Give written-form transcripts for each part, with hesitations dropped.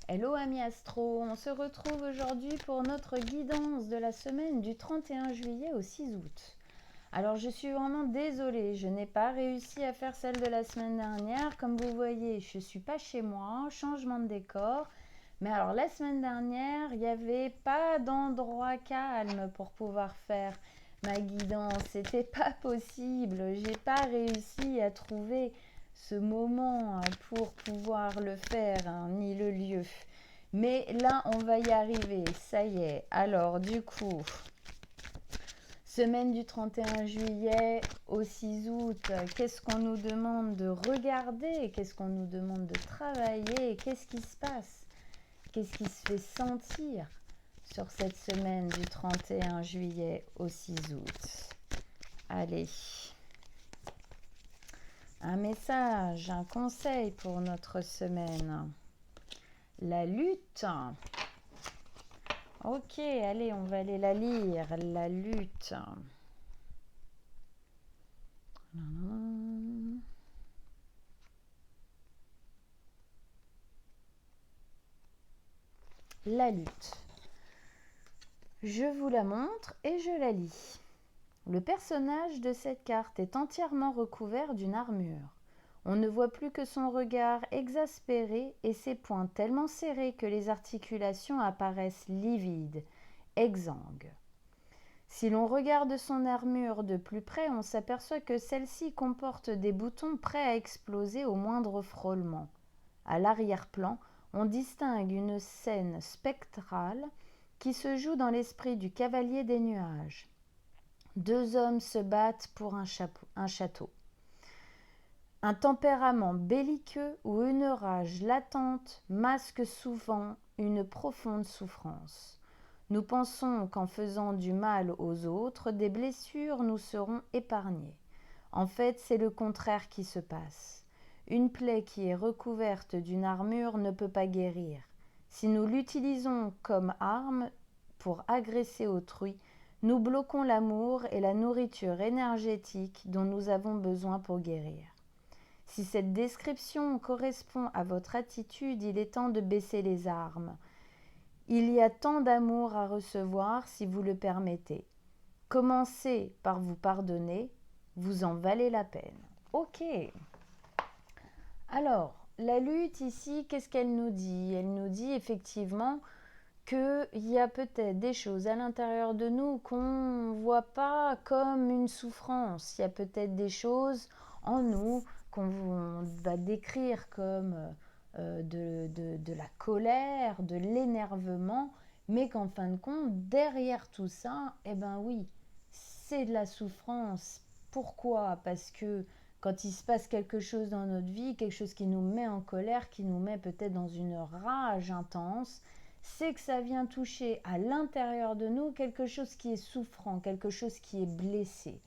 Hello amis astro, on se retrouve aujourd'hui pour notre guidance de la semaine du 31 juillet au 6 août. Alors je suis vraiment désolée, je n'ai pas réussi à faire celle de la semaine dernière. Comme vous voyez, je ne suis pas chez moi, changement de décor. Mais alors la semaine dernière, il n'y avait pas d'endroit calme pour pouvoir faire ma guidance. C'était pas possible, j'ai pas réussi à trouver ce moment pour pouvoir le faire, ni le lieu. Mais là, on va y arriver, ça y est. Alors, du coup, semaine du 31 juillet au 6 août, qu'est-ce qu'on nous demande de regarder? Qu'est-ce qu'on nous demande de travailler? Qu'est-ce qui se passe? Qu'est-ce qui se fait sentir sur cette semaine du 31 juillet au 6 août? Allez. Un message, un conseil pour notre semaine. La lutte. Ok, allez, on va aller la lire. La lutte. La lutte. Je vous la montre et je la lis. Le personnage de cette carte est entièrement recouvert d'une armure. On ne voit plus que son regard exaspéré et ses poings tellement serrés que les articulations apparaissent livides, exsangues. Si l'on regarde son armure de plus près, on s'aperçoit que celle-ci comporte des boutons prêts à exploser au moindre frôlement. À l'arrière-plan, on distingue une scène spectrale qui se joue dans l'esprit du cavalier des nuages. Deux hommes se battent pour un château. Un tempérament belliqueux ou une rage latente masque souvent une profonde souffrance. Nous pensons qu'en faisant du mal aux autres, des blessures nous seront épargnées. En fait, c'est le contraire qui se passe. Une plaie qui est recouverte d'une armure ne peut pas guérir. Si nous l'utilisons comme arme pour agresser autrui, nous bloquons l'amour et la nourriture énergétique dont nous avons besoin pour guérir. Si cette description correspond à votre attitude, il est temps de baisser les armes. Il y a tant d'amour à recevoir si vous le permettez. Commencez par vous pardonner, vous en valez la peine. Ok. Alors, la lutte ici, qu'est-ce qu'elle nous dit? Elle nous dit effectivement qu'il y a peut-être des choses à l'intérieur de nous qu'on ne voit pas comme une souffrance. Il y a peut-être des choses en nous qu'on va décrire comme de la colère, de l'énervement, mais qu'en fin de compte, derrière tout ça, eh ben oui, c'est de la souffrance. Pourquoi? Parce que quand il se passe quelque chose dans notre vie, quelque chose qui nous met en colère, qui nous met peut-être dans une rage intense, c'est que ça vient toucher à l'intérieur de nous quelque chose qui est souffrant, quelque chose qui est blessé.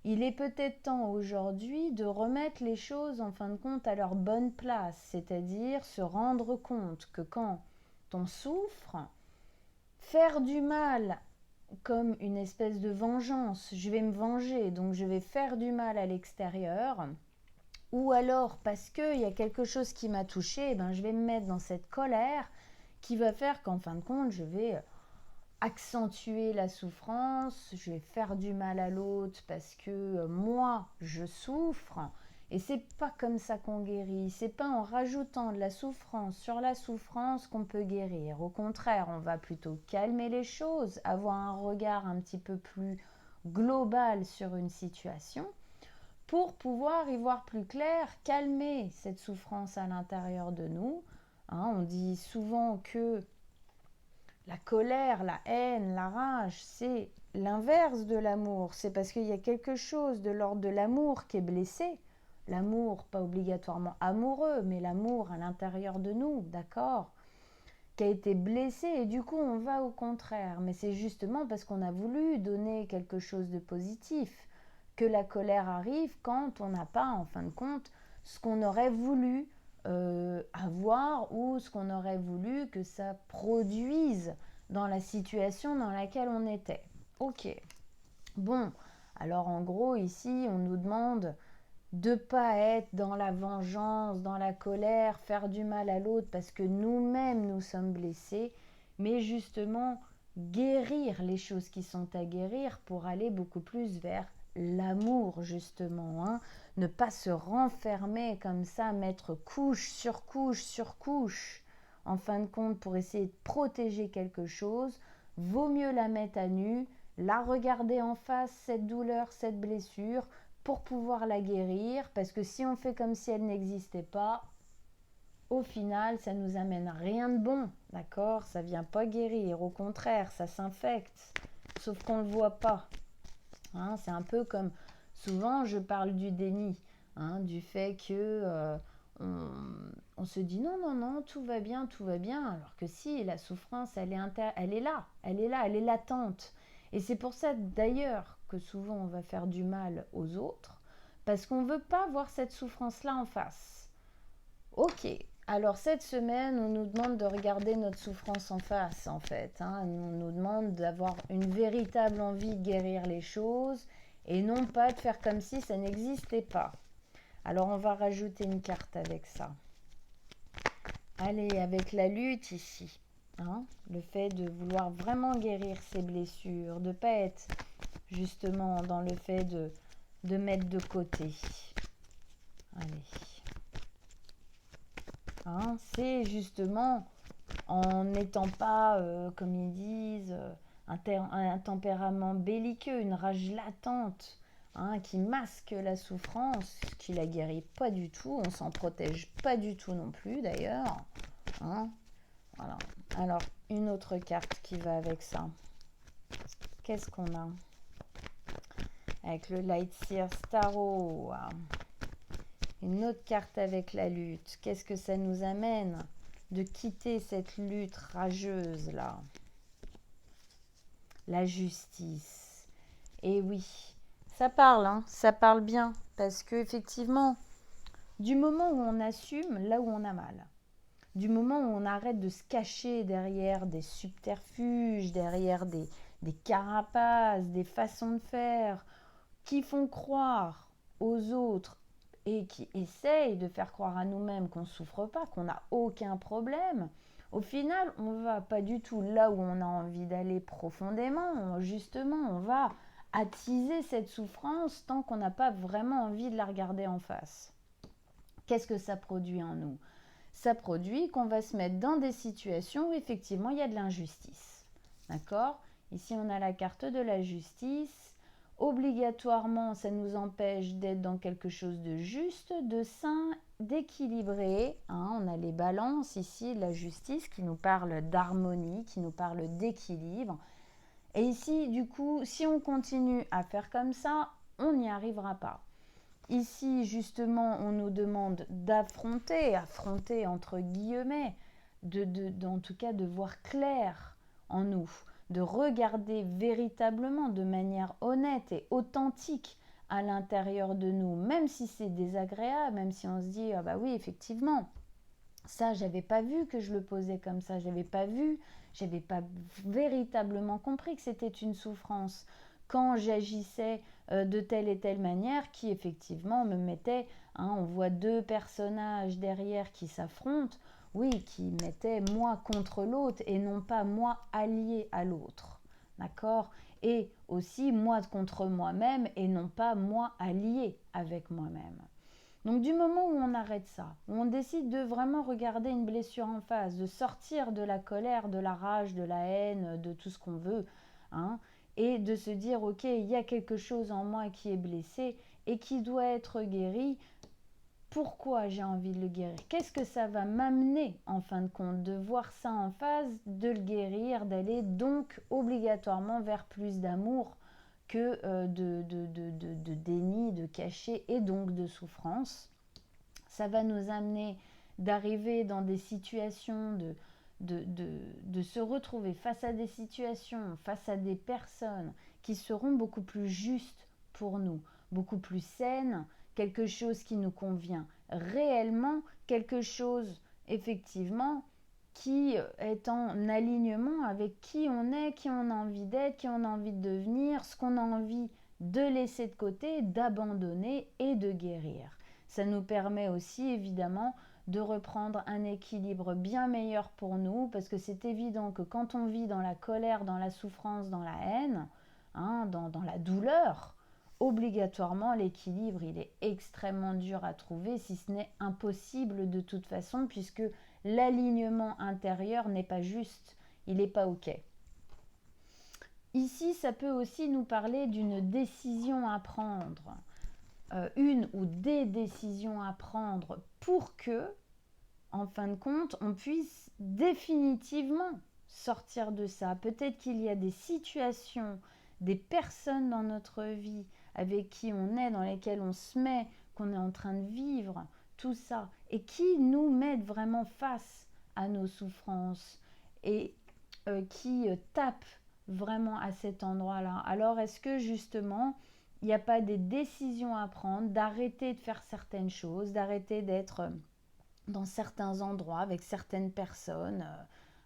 Il est peut-être temps aujourd'hui de remettre les choses en fin de compte à leur bonne place, c'est-à-dire se rendre compte que quand on souffre, faire du mal comme une espèce de vengeance, je vais me venger, donc je vais faire du mal à l'extérieur, ou alors parce qu'il y a quelque chose qui m'a touché, je vais me mettre dans cette colère qui va faire qu'en fin de compte, je vais accentuer la souffrance, je vais faire du mal à l'autre parce que moi, je souffre. Et c'est pas comme ça qu'on guérit, c'est pas en rajoutant de la souffrance sur la souffrance qu'on peut guérir. Au contraire, on va plutôt calmer les choses, avoir un regard un petit peu plus global sur une situation pour pouvoir y voir plus clair, calmer cette souffrance à l'intérieur de nous. On dit souvent que la colère, la haine, la rage, c'est l'inverse de l'amour. C'est parce qu'il y a quelque chose de l'ordre de l'amour qui est blessé. L'amour, pas obligatoirement amoureux, mais l'amour à l'intérieur de nous, d'accord, qui a été blessé et du coup on va au contraire. Mais c'est justement parce qu'on a voulu donner quelque chose de positif que la colère arrive quand on n'a pas, en fin de compte, ce qu'on aurait voulu avoir ou ce qu'on aurait voulu que ça produise dans la situation dans laquelle on était. Ok. Bon, alors en gros ici on nous demande de pas être dans la vengeance, dans la colère, faire du mal à l'autre parce que nous-mêmes nous sommes blessés, mais justement guérir les choses qui sont à guérir pour aller beaucoup plus vers l'amour justement, hein. Ne pas se renfermer comme ça, mettre couche sur couche sur couche, en fin de compte pour essayer de protéger quelque chose, vaut mieux la mettre à nu, la regarder en face, cette douleur, cette blessure, pour pouvoir la guérir, parce que si on fait comme si elle n'existait pas, au final, ça nous amène rien de bon, d'accord? Ça vient pas guérir, au contraire, ça s'infecte, sauf qu'on le voit pas, hein. C'est un peu comme, souvent je parle du déni, hein, du fait que on se dit non, non, non, tout va bien, alors que si, la souffrance, elle est là, elle est latente. Et c'est pour ça d'ailleurs que souvent on va faire du mal aux autres, parce qu'on ne veut pas voir cette souffrance-là en face. Ok, alors cette semaine, on nous demande de regarder notre souffrance en face, en fait, hein. On nous demande d'avoir une véritable envie de guérir les choses, et non pas de faire comme si ça n'existait pas. Alors on va rajouter une carte avec ça. Allez, avec la lutte ici, hein, le fait de vouloir vraiment guérir ses blessures, de ne pas être justement dans le fait de mettre de côté. Allez. Hein, c'est justement en n'étant pas, comme ils disent, un tempérament belliqueux, une rage latente, hein, qui masque la souffrance, qui la guérit pas du tout, on s'en protège pas du tout non plus d'ailleurs, hein. Voilà. Alors, une autre carte qui va avec ça. Qu'est-ce qu'on a avec le Light Seer Tarot? Une autre carte avec la lutte. Qu'est-ce que ça nous amène de quitter cette lutte rageuse là? La justice. Et oui, ça parle, hein, ça parle bien, parce que effectivement, du moment où on assume là où on a mal, du moment où on arrête de se cacher derrière des subterfuges, derrière des carapaces, des façons de faire qui font croire aux autres et qui essayent de faire croire à nous-mêmes qu'on ne souffre pas, qu'on n'a aucun problème, au final, on ne va pas du tout là où on a envie d'aller profondément. Justement, on va attiser cette souffrance tant qu'on n'a pas vraiment envie de la regarder en face. Qu'est-ce que ça produit en nous? Ça produit qu'on va se mettre dans des situations où effectivement il y a de l'injustice. D'accord? Ici, on a la carte de la justice. Obligatoirement, ça nous empêche d'être dans quelque chose de juste, de sain, d'équilibré, hein. On a les balances ici, la justice qui nous parle d'harmonie, qui nous parle d'équilibre. Et ici, du coup, si on continue à faire comme ça, on n'y arrivera pas. Ici, justement, on nous demande affronter entre guillemets, en tout cas de voir clair en nous, de regarder véritablement de manière honnête et authentique à l'intérieur de nous, même si c'est désagréable, même si on se dit ah bah oui effectivement, ça j'avais pas vu que je le posais comme ça, j'avais pas véritablement compris que c'était une souffrance quand j'agissais de telle et telle manière qui effectivement me mettait, hein, on voit deux personnages derrière qui s'affrontent, oui, qui mettaient moi contre l'autre et non pas moi allié à l'autre, d'accord? Et aussi moi contre moi-même et non pas moi allié avec moi-même. Donc du moment où on arrête ça, où on décide de vraiment regarder une blessure en face, de sortir de la colère, de la rage, de la haine, de tout ce qu'on veut, hein, et de se dire ok, il y a quelque chose en moi qui est blessé et qui doit être guéri. Pourquoi j'ai envie de le guérir? Qu'est-ce que ça va m'amener en fin de compte de voir ça en face, de le guérir, d'aller donc obligatoirement vers plus d'amour que de déni, de cachet et donc de souffrance. Ça va nous amener d'arriver dans des situations, de se retrouver face à des situations, face à des personnes qui seront beaucoup plus justes pour nous, beaucoup plus saines, quelque chose qui nous convient réellement, quelque chose effectivement qui est en alignement avec qui on est, qui on a envie d'être, qui on a envie de devenir, ce qu'on a envie de laisser de côté, d'abandonner et de guérir. Ça nous permet aussi évidemment de reprendre un équilibre bien meilleur pour nous, parce que c'est évident que quand on vit dans la colère, dans la souffrance, dans la haine, dans la douleur, obligatoirement l'équilibre il est extrêmement dur à trouver, si ce n'est impossible de toute façon, puisque l'alignement intérieur n'est pas juste, il n'est pas OK. Ici, ça peut aussi nous parler d'une décision à prendre, une ou des décisions à prendre pour que, en fin de compte, on puisse définitivement sortir de ça. Peut-être qu'il y a des situations, des personnes dans notre vie avec qui on est, dans lesquelles on se met, qu'on est en train de vivre, tout ça, et qui nous mettent vraiment face à nos souffrances et qui tapent vraiment à cet endroit-là. Alors, est-ce que justement, il n'y a pas des décisions à prendre, d'arrêter de faire certaines choses, d'arrêter d'être dans certains endroits avec certaines personnes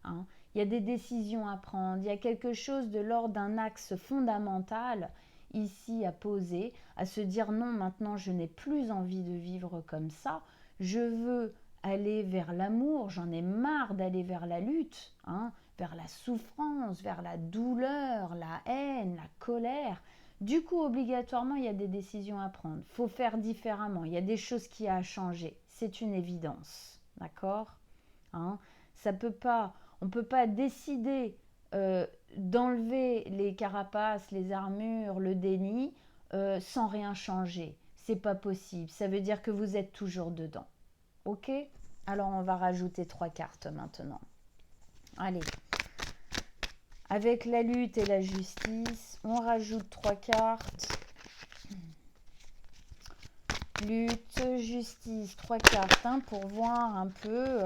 Il y a des décisions à prendre, il y a quelque chose de l'ordre d'un axe fondamental ici à poser, à se dire non, maintenant je n'ai plus envie de vivre comme ça, je veux aller vers l'amour, j'en ai marre d'aller vers la lutte, vers la souffrance, vers la douleur, la haine, la colère. Du coup, obligatoirement, il y a des décisions à prendre. Il faut faire différemment. Il y a des choses qui a à changer. C'est une évidence. D'accord ? Ça peut pas, on ne peut pas décider d'enlever les carapaces, les armures, le déni sans rien changer. C'est pas possible. Ça veut dire que vous êtes toujours dedans. Ok ? Alors, on va rajouter 3 cartes maintenant. Allez. Avec la lutte et la justice, on rajoute 3 cartes. Lutte, justice, 3 cartes pour voir un peu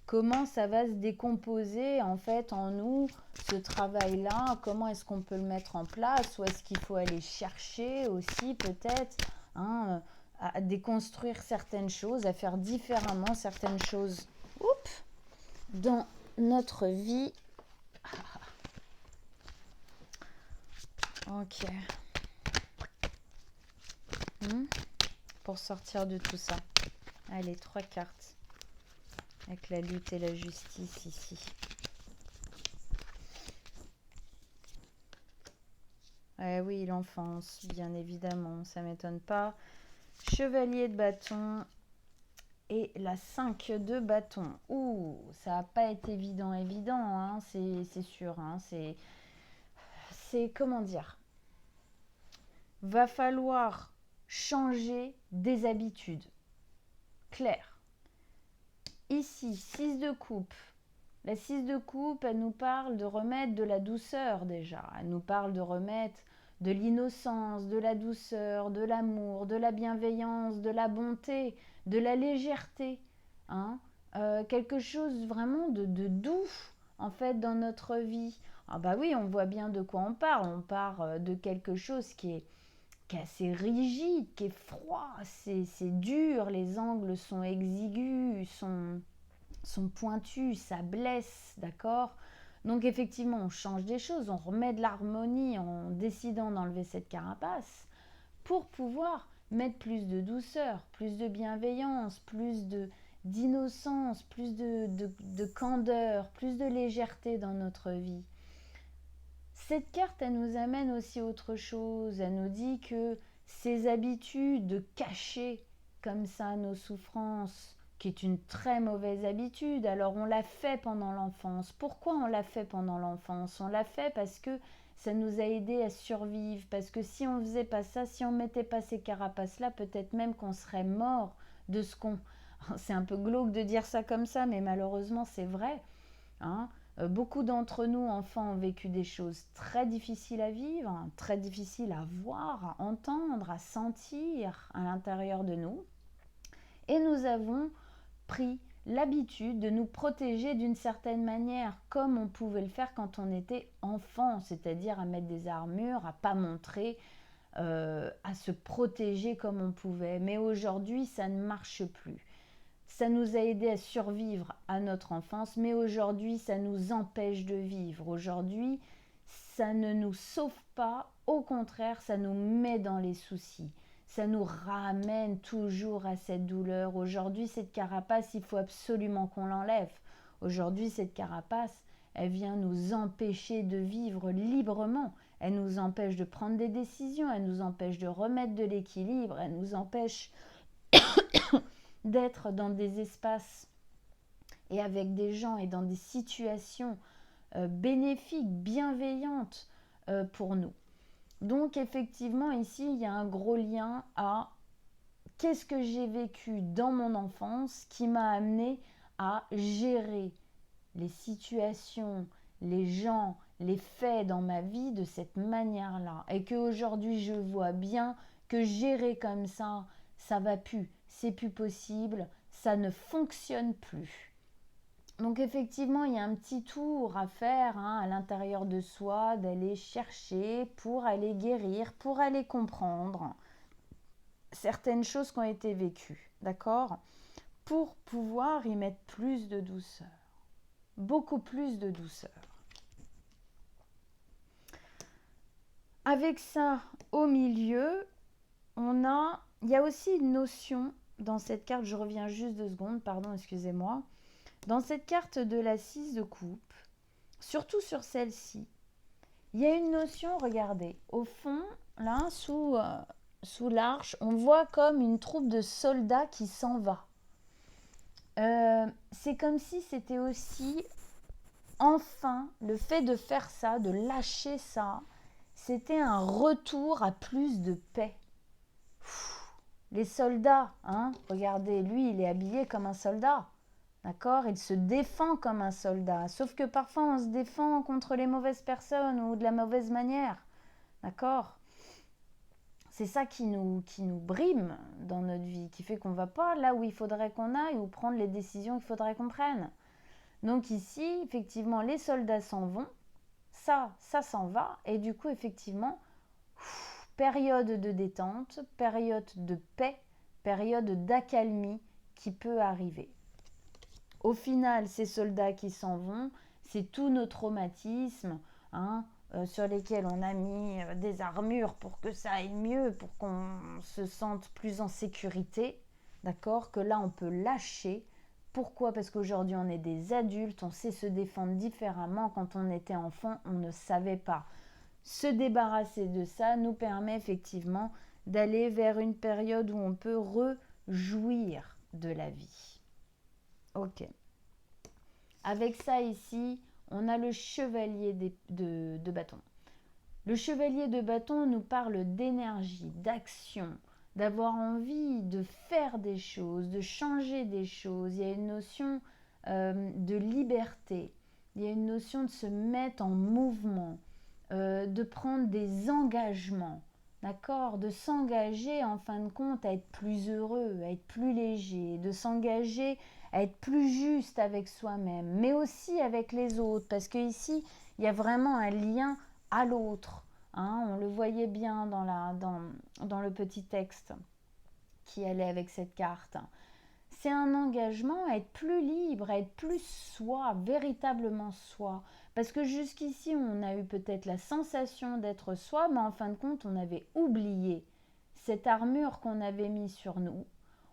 comment ça va se décomposer en fait en nous, ce travail-là, comment est-ce qu'on peut le mettre en place, ou est-ce qu'il faut aller chercher aussi peut-être à déconstruire certaines choses, à faire différemment certaines choses dans notre vie. Ok. Pour sortir de tout ça. Allez, 3 cartes. Avec la lutte et la justice ici. Oui, l'enfance, bien évidemment, ça ne m'étonne pas. Chevalier de bâton et la 5 de bâton. Ouh, ça n'a pas été évident, c'est sûr. C'est comment dire ? Va falloir changer des habitudes. Claire. Ici, 6 de coupe. La 6 de coupe, elle nous parle de remettre de la douceur déjà. Elle nous parle de remettre de l'innocence, de la douceur, de l'amour, de la bienveillance, de la bonté, de la légèreté. Quelque chose vraiment de doux en fait dans notre vie. Ah bah oui, on voit bien de quoi on parle. On parle de quelque chose qui est assez rigide, qui est froid, c'est dur, les angles sont exigus, sont pointus, ça blesse, d'accord ? Donc effectivement, on change des choses, on remet de l'harmonie en décidant d'enlever cette carapace pour pouvoir mettre plus de douceur, plus de bienveillance, plus d'innocence, plus de candeur, plus de légèreté dans notre vie. Cette carte, elle nous amène aussi autre chose. Elle nous dit que ces habitudes de cacher comme ça nos souffrances, qui est une très mauvaise habitude, alors on l'a fait pendant l'enfance. Pourquoi on l'a fait pendant l'enfance ? On l'a fait parce que ça nous a aidé à survivre, parce que si on faisait pas ça, si on mettait pas ces carapaces-là, peut-être même qu'on serait mort de ce qu'on... C'est un peu glauque de dire ça comme ça, mais malheureusement c'est vrai. Beaucoup d'entre nous, enfants, ont vécu des choses très difficiles à vivre, très difficiles à voir, à entendre, à sentir à l'intérieur de nous. Et nous avons pris l'habitude de nous protéger d'une certaine manière, comme on pouvait le faire quand on était enfant, c'est-à-dire à mettre des armures, à ne pas montrer, à se protéger comme on pouvait. Mais aujourd'hui, ça ne marche plus. Ça nous a aidé à survivre à notre enfance, mais aujourd'hui, ça nous empêche de vivre. Aujourd'hui, ça ne nous sauve pas, au contraire, ça nous met dans les soucis. Ça nous ramène toujours à cette douleur. Aujourd'hui, cette carapace, il faut absolument qu'on l'enlève. Aujourd'hui, cette carapace, elle vient nous empêcher de vivre librement. Elle nous empêche de prendre des décisions, elle nous empêche de remettre de l'équilibre, elle nous empêche d'être dans des espaces et avec des gens et dans des situations bénéfiques, bienveillantes pour nous. Donc effectivement, ici, il y a un gros lien à qu'est-ce que j'ai vécu dans mon enfance qui m'a amené à gérer les situations, les gens, les faits dans ma vie de cette manière-là. Et qu'aujourd'hui, je vois bien que gérer comme ça va plus. C'est plus possible, ça ne fonctionne plus. Donc effectivement, il y a un petit tour à faire à l'intérieur de soi, d'aller chercher pour aller guérir, pour aller comprendre certaines choses qui ont été vécues, d'accord ? Pour pouvoir y mettre plus de douceur, beaucoup plus de douceur. Avec ça au milieu, il y a aussi une notion dans cette carte, je reviens juste 2 secondes, pardon, excusez-moi. Dans cette carte de la 6 de coupe, surtout sur celle-ci, il y a une notion, regardez, au fond, là, sous l'arche, on voit comme une troupe de soldats qui s'en va. C'est comme si c'était aussi, enfin, le fait de faire ça, de lâcher ça, c'était un retour à plus de paix. Les soldats, regardez, lui, il est habillé comme un soldat. D'accord ? Il se défend comme un soldat. Sauf que parfois, on se défend contre les mauvaises personnes ou de la mauvaise manière. D'accord ? C'est ça qui nous brime dans notre vie, qui fait qu'on ne va pas là où il faudrait qu'on aille ou prendre les décisions qu'il faudrait qu'on prenne. Donc ici, effectivement, les soldats s'en vont. Ça s'en va. Et du coup, effectivement, période de détente, période de paix, période d'accalmie qui peut arriver. Au final, ces soldats qui s'en vont, c'est tous nos traumatismes sur lesquels on a mis des armures pour que ça aille mieux, pour qu'on se sente plus en sécurité, d'accord ? Que là, on peut lâcher. Pourquoi ? Parce qu'aujourd'hui, on est des adultes, on sait se défendre différemment. Quand on était enfant, on ne savait pas. Se débarrasser de ça nous permet effectivement d'aller vers une période où on peut rejouir de la vie. Ok. Avec ça ici, on a le chevalier de bâton. Le chevalier de bâton nous parle d'énergie, d'action, d'avoir envie de faire des choses, de changer des choses. Il y a une notion de liberté. Il y a une notion de se mettre en mouvement, de prendre des engagements. D'accord ? De s'engager en fin de compte à être plus heureux, à être plus léger, de s'engager à être plus juste avec soi-même, mais aussi avec les autres, parce qu'ici, il y a vraiment un lien à l'autre. On le voyait bien dans le petit texte qui allait avec cette carte. C'est un engagement à être plus libre, à être plus soi, véritablement soi. Parce que jusqu'ici, on a eu peut-être la sensation d'être soi, mais en fin de compte, on avait oublié cette armure qu'on avait mise sur nous.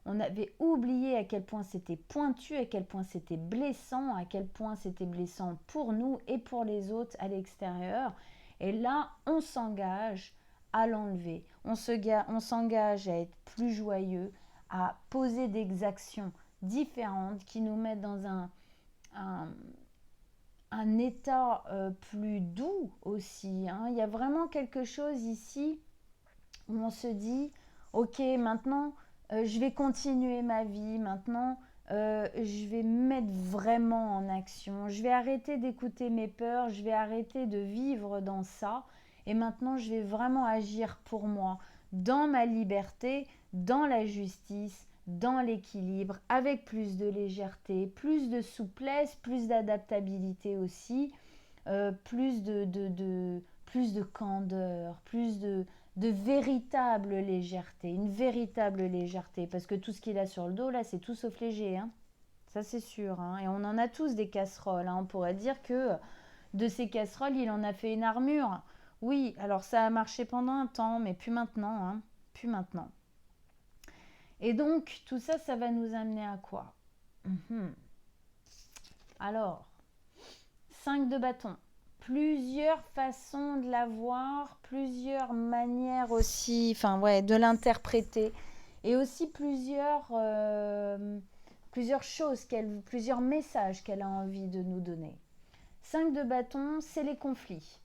On avait oublié à quel point c'était pointu, à quel point c'était blessant, à quel point c'était blessant pour nous et pour les autres à l'extérieur. Et là, on s'engage à l'enlever. On s'engage à être plus joyeux, à poser des actions différentes qui nous mettent dans un état plus doux aussi. Il y a vraiment quelque chose ici où on se dit, ok, maintenant, je vais continuer ma vie, maintenant, je vais me mettre vraiment en action, je vais arrêter d'écouter mes peurs, je vais arrêter de vivre dans ça, et maintenant, je vais vraiment agir pour moi, dans ma liberté, dans la justice, dans l'équilibre, avec plus de légèreté, plus de souplesse, plus d'adaptabilité aussi, plus de candeur, plus de véritable légèreté, une véritable légèreté, parce que tout ce qu'il a sur le dos, là, c'est tout sauf léger, ça c'est sûr, et on en a tous des casseroles, on pourrait dire que De ces casseroles, il en a fait une armure. Oui, alors ça a marché pendant un temps, mais plus maintenant, hein, plus maintenant. Et donc, tout ça, ça va nous amener à quoi? Alors, 5 de bâton. Plusieurs façons de la voir, plusieurs manières aussi, enfin ouais, de l'interpréter. Et aussi plusieurs choses, plusieurs messages qu'elle a envie de nous donner. 5 de bâton, c'est les conflits.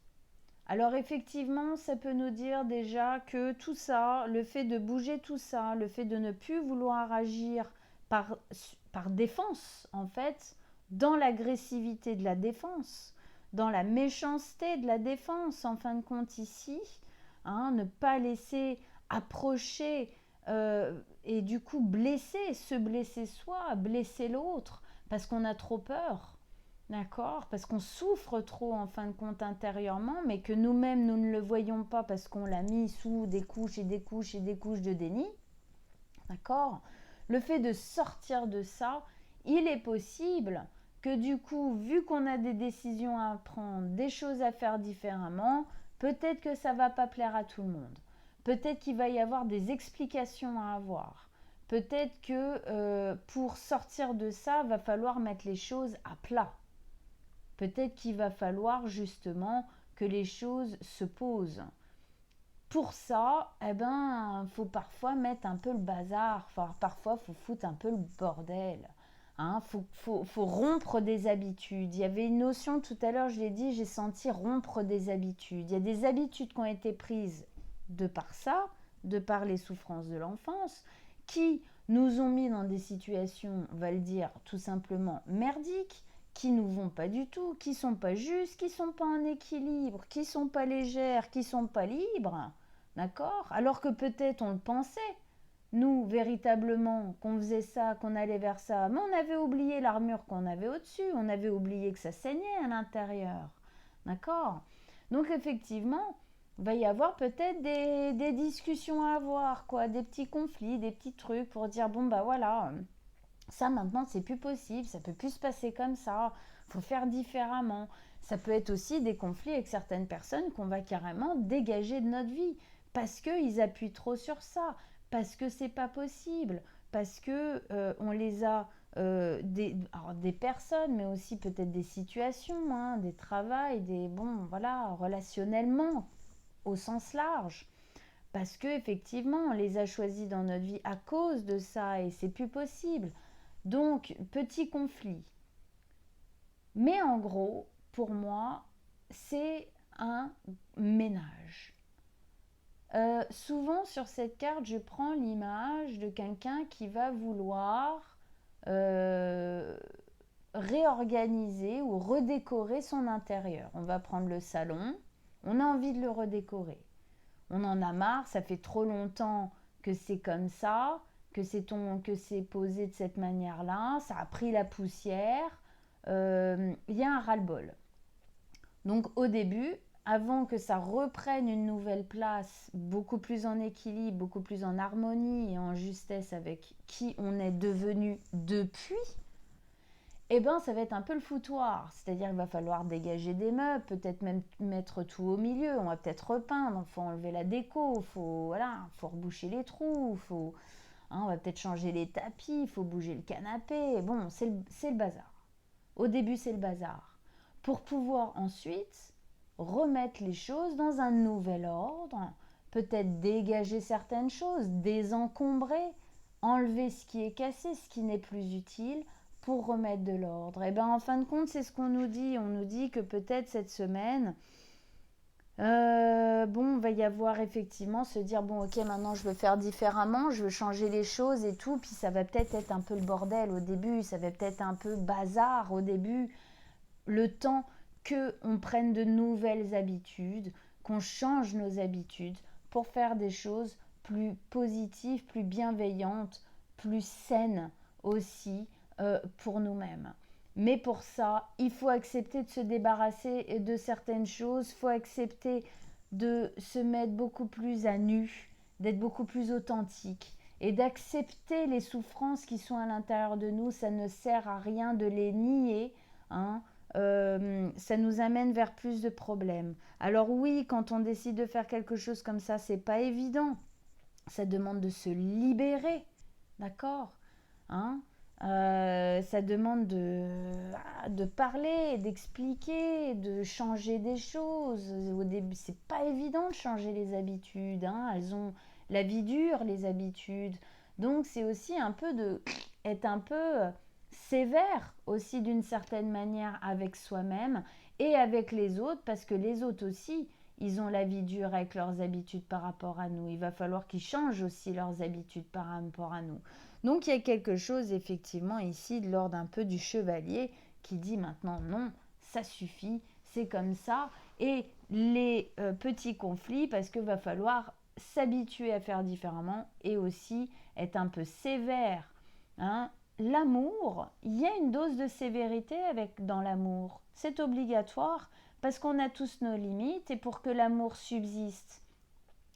Alors effectivement, ça peut nous dire déjà que tout ça, le fait de bouger tout ça, le fait de ne plus vouloir agir par défense, en fait, dans l'agressivité de la défense, dans la méchanceté de la défense, en fin de compte ici, hein, ne pas laisser approcher et du coup se blesser soi, blesser l'autre, parce qu'on a trop peur. D'accord? Parce qu'on souffre trop en fin de compte intérieurement, mais que nous-mêmes, nous ne le voyons pas parce qu'on l'a mis sous des couches et des couches et des couches de déni. D'accord? Le fait de sortir de ça, il est possible que du coup, vu qu'on a des décisions à prendre, des choses à faire différemment, peut-être que ça ne va pas plaire à tout le monde. Peut-être qu'il va y avoir des explications à avoir. Peut-être que pour sortir de ça, va falloir mettre les choses à plat. Peut-être qu'il va falloir justement que les choses se posent. Pour ça, faut parfois mettre un peu le bazar. Enfin, parfois, faut foutre un peu le bordel. Hein, faut rompre des habitudes. Il y avait une notion tout à l'heure, je l'ai dit, j'ai senti rompre des habitudes. Il y a des habitudes qui ont été prises de par ça, de par les souffrances de l'enfance, qui nous ont mis dans des situations, on va le dire, tout simplement merdiques, qui nous vont pas du tout, qui sont pas justes, qui sont pas en équilibre, qui sont pas légères, qui sont pas libres, d'accord? Alors que peut-être on le pensait, nous, véritablement, qu'on faisait ça, qu'on allait vers ça, mais on avait oublié l'armure qu'on avait au-dessus, on avait oublié que ça saignait à l'intérieur, d'accord? Donc effectivement, il va y avoir peut-être des discussions à avoir, quoi, des petits conflits, des petits trucs pour dire, bon bah voilà, ça maintenant c'est plus possible, ça peut plus se passer comme ça, faut faire différemment. Ça peut être aussi des conflits avec certaines personnes qu'on va carrément dégager de notre vie parce qu'ils appuient trop sur ça, parce que c'est pas possible, parce que on les a des personnes, mais aussi peut-être des situations, hein, des travails, relationnellement au sens large. Parce que effectivement, on les a choisis dans notre vie à cause de ça et c'est plus possible. Donc, petit conflit. Mais en gros, pour moi, c'est un ménage. Souvent sur cette carte, je prends l'image de quelqu'un qui va vouloir réorganiser ou redécorer son intérieur. On va prendre le salon, on a envie de le redécorer. On en a marre, ça fait trop longtemps que c'est comme ça, que c'est posé de cette manière-là, ça a pris la poussière, il y a un ras-le-bol. Donc au début, avant que ça reprenne une nouvelle place, beaucoup plus en équilibre, beaucoup plus en harmonie et en justesse avec qui on est devenu depuis, ça va être un peu le foutoir. C'est-à-dire qu'il va falloir dégager des meubles, peut-être même mettre tout au milieu. On va peut-être repeindre, il faut enlever la déco, faut reboucher les trous, on va peut-être changer les tapis, il faut bouger le canapé. Bon, c'est le bazar. Au début, c'est le bazar. Pour pouvoir ensuite remettre les choses dans un nouvel ordre, peut-être dégager certaines choses, désencombrer, enlever ce qui est cassé, ce qui n'est plus utile, pour remettre de l'ordre. Et en fin de compte, c'est ce qu'on nous dit. On nous dit que peut-être cette semaine, on va y avoir effectivement se dire, bon ok, maintenant je veux faire différemment, je veux changer les choses et tout, puis ça va peut-être être un peu le bordel au début, ça va peut-être un peu bazar au début, le temps qu'on prenne de nouvelles habitudes, qu'on change nos habitudes pour faire des choses plus positives, plus bienveillantes, plus saines aussi, pour nous-mêmes. Mais pour ça, il faut accepter de se débarrasser de certaines choses, il faut accepter de se mettre beaucoup plus à nu, d'être beaucoup plus authentique et d'accepter les souffrances qui sont à l'intérieur de nous. Ça ne sert à rien de les nier, hein. ça nous amène vers plus de problèmes. Alors oui, quand on décide de faire quelque chose comme ça, c'est pas évident. Ça demande de se libérer, d'accord, hein. Ça demande de parler, d'expliquer, de changer des choses. Au début, c'est pas évident de changer les habitudes, hein. Elles ont la vie dure, les habitudes. Donc c'est aussi un peu de être un peu sévère aussi d'une certaine manière avec soi-même et avec les autres, parce que les autres aussi, ils ont la vie dure avec leurs habitudes par rapport à nous. Il va falloir qu'ils changent aussi leurs habitudes par rapport à nous. Donc il y a quelque chose effectivement ici de l'ordre un peu du chevalier qui dit maintenant non, ça suffit, c'est comme ça. Et les petits conflits, parce qu'il va falloir s'habituer à faire différemment et aussi être un peu sévère, hein. L'amour, il y a une dose de sévérité dans l'amour. C'est obligatoire parce qu'on a tous nos limites et pour que l'amour subsiste,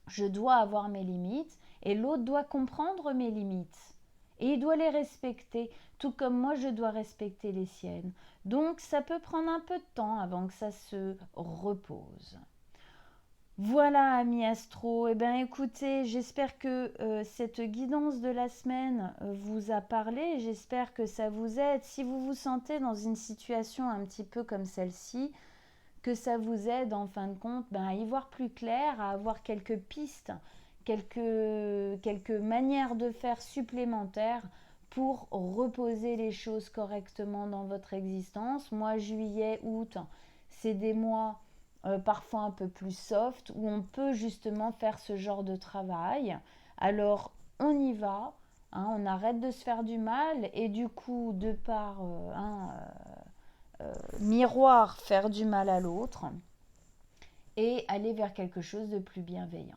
je dois avoir mes limites et l'autre doit comprendre mes limites. Et il doit les respecter, tout comme moi je dois respecter les siennes. Donc ça peut prendre un peu de temps avant que ça se repose. Voilà, ami astro. Eh bien, écoutez, j'espère que cette guidance de la semaine vous a parlé. J'espère que ça vous aide. Si vous vous sentez dans une situation un petit peu comme celle-ci, que ça vous aide en fin de compte à y voir plus clair, à avoir quelques pistes, quelques manières de faire supplémentaires pour reposer les choses correctement dans votre existence. Moi, juillet, août, c'est des mois parfois un peu plus soft où on peut justement faire ce genre de travail. Alors, on y va, hein, on arrête de se faire du mal et du coup, de par miroir, faire du mal à l'autre et aller vers quelque chose de plus bienveillant.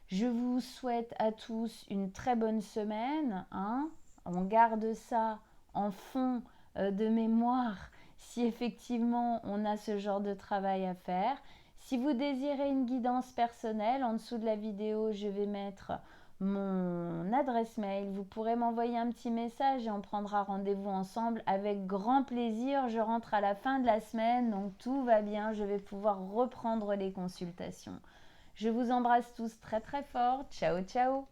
Je vous souhaite à tous une très bonne semaine, hein. On garde ça en fond de mémoire si effectivement on a ce genre de travail à faire. Si vous désirez une guidance personnelle, en dessous de la vidéo, je vais mettre mon adresse mail. Vous pourrez m'envoyer un petit message et on prendra rendez-vous ensemble avec grand plaisir. Je rentre à la fin de la semaine, donc tout va bien. Je vais pouvoir reprendre les consultations. Je vous embrasse tous très très fort. Ciao ciao.